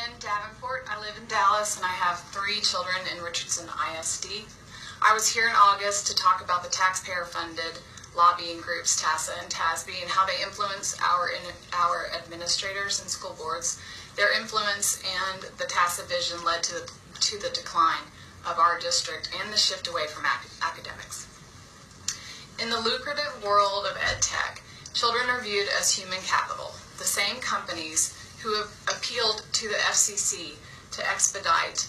Lynn Davenport. I live in Dallas and I have 3 children in Richardson ISD. I was here in August to talk about the taxpayer-funded lobbying groups, TASA and TASB, and how they influence our administrators and school boards. Their influence and the TASA vision led to the decline of our district and the shift away from academics. In the lucrative world of ed tech, children are viewed as human capital. The same companies who have appealed to the FCC to expedite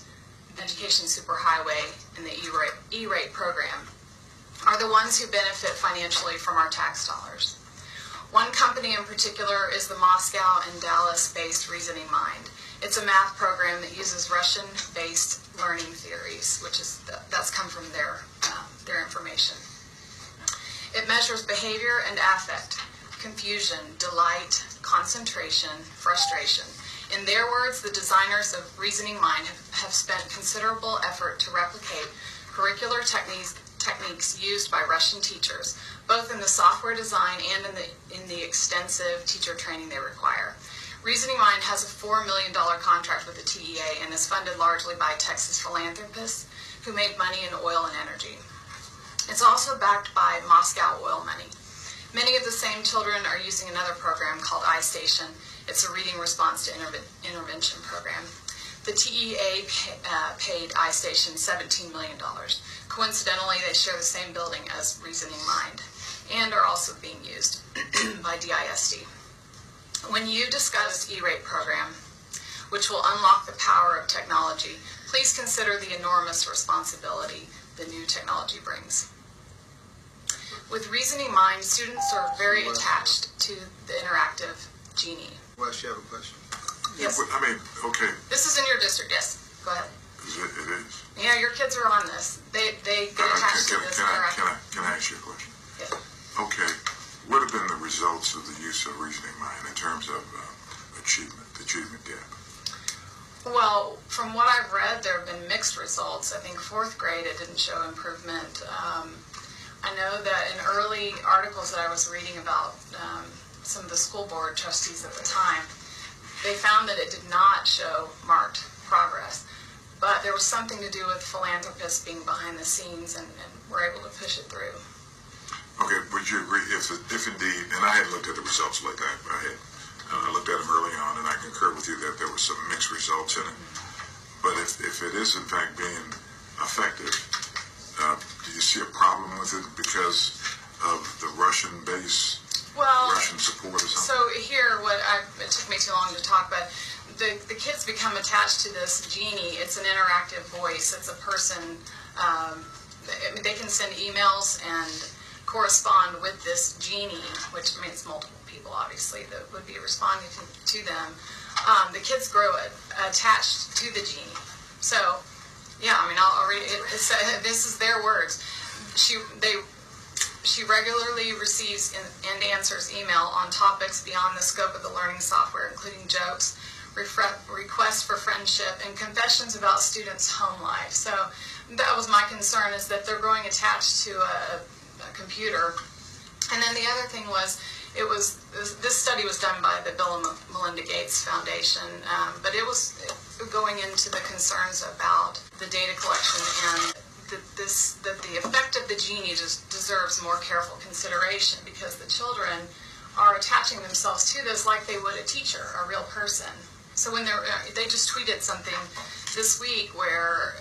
education superhighway and the E-rate program are the ones who benefit financially from our tax dollars. One company in particular is the Moscow and Dallas-based Reasoning Mind. It's a math program that uses Russian-based learning theories, that's come from their information. It measures behavior and affect, confusion, delight, concentration, frustration. In their words, the designers of Reasoning Mind have spent considerable effort to replicate curricular techniques used by Russian teachers, both in the software design and in the extensive teacher training they require. Reasoning Mind has a $4 million contract with the TEA and is funded largely by Texas philanthropists who made money in oil and energy. It's also backed by Moscow oil money. Many of the same children are using another program called iStation. It's a reading response to intervention program. The TEA paid iStation $17 million. Coincidentally, they share the same building as Reasoning Mind and are also being used by DISD. When you discuss E-rate program, which will unlock the power of technology, please consider the enormous responsibility the new technology brings. With Reasoning Mind, students are very attached to the interactive Genie. Wes, you have a question? Yes. Okay. This is in your district, yes. Go ahead. It is? Yeah, your kids are on this. They get attached to this interactive. Can I ask you a question? Yes. Okay. What have been the results of the use of Reasoning Mind in terms of the achievement gap? Well, from what I've read, there have been mixed results. I think 4th grade, it didn't show improvement. I know that in early articles that I was reading about some of the school board trustees at the time, they found that it did not show marked progress. But there was something to do with philanthropists being behind the scenes and were able to push it through. Okay, would you agree if indeed, and I hadn't looked at the results like that, I looked at them early on, and I concur with you that there were some mixed results in it. But if it is in fact being effective, do you see a problem with it because of the Russian base, Russian support or something? So here, it took me too long to talk, but the kids become attached to this Genie. It's an interactive voice. It's a person. They can send emails and correspond with this Genie, which means multiple people, obviously, that would be responding to them. The kids grow attached to the Genie. So, yeah, I'll read it. This is their words. She regularly receives and answers email on topics beyond the scope of the learning software, including jokes, requests for friendship, and confessions about students' home life. So that was my concern, is that they're growing attached to a computer. And then the other thing was, this study was done by the Bill and Melinda Gates Foundation, but it was going into the concerns about the data collection and that the effect of the Genie just deserves more careful consideration, because the children are attaching themselves to this like they would a teacher, a real person. So when they just tweeted something this week where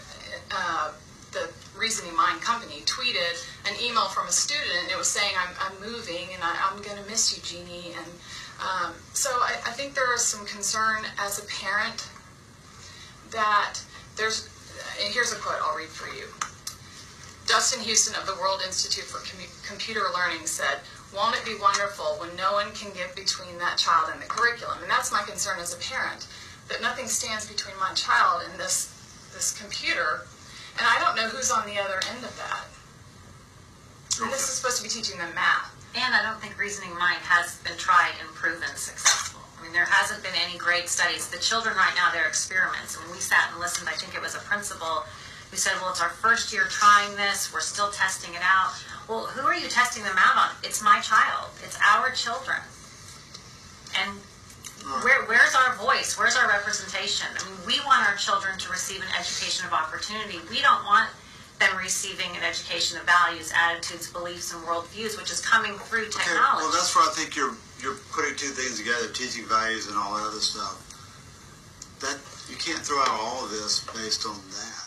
the Reasoning Mind company tweeted an email from a student. It was saying, I'm moving and I'm going to miss you, Genie. And so I think there is some concern as a parent that here's a quote I'll read for you. Dustin Houston of the World Institute for Computer Learning said, "Won't it be wonderful when no one can get between that child and the curriculum?" And that's my concern as a parent, that nothing stands between my child and this computer. And I don't know who's on the other end of that. And this is supposed to be teaching them math. And I don't think Reasoning Mind has been tried and proven successful. There hasn't been any great studies. The children right now, they're experiments. And we sat and listened, I think it was a principal who said, well, it's our first year trying this. We're still testing it out. Well, who are you testing them out on? It's my child. It's our children. And Where's our voice? Where's our representation? I mean, we want our children to receive an education of opportunity. We don't want them receiving an education of values, attitudes, beliefs, and worldviews, which is coming through Okay, technology. well, that's where I think you're putting two things together, teaching values and all that other stuff. That you can't throw out all of this based on that.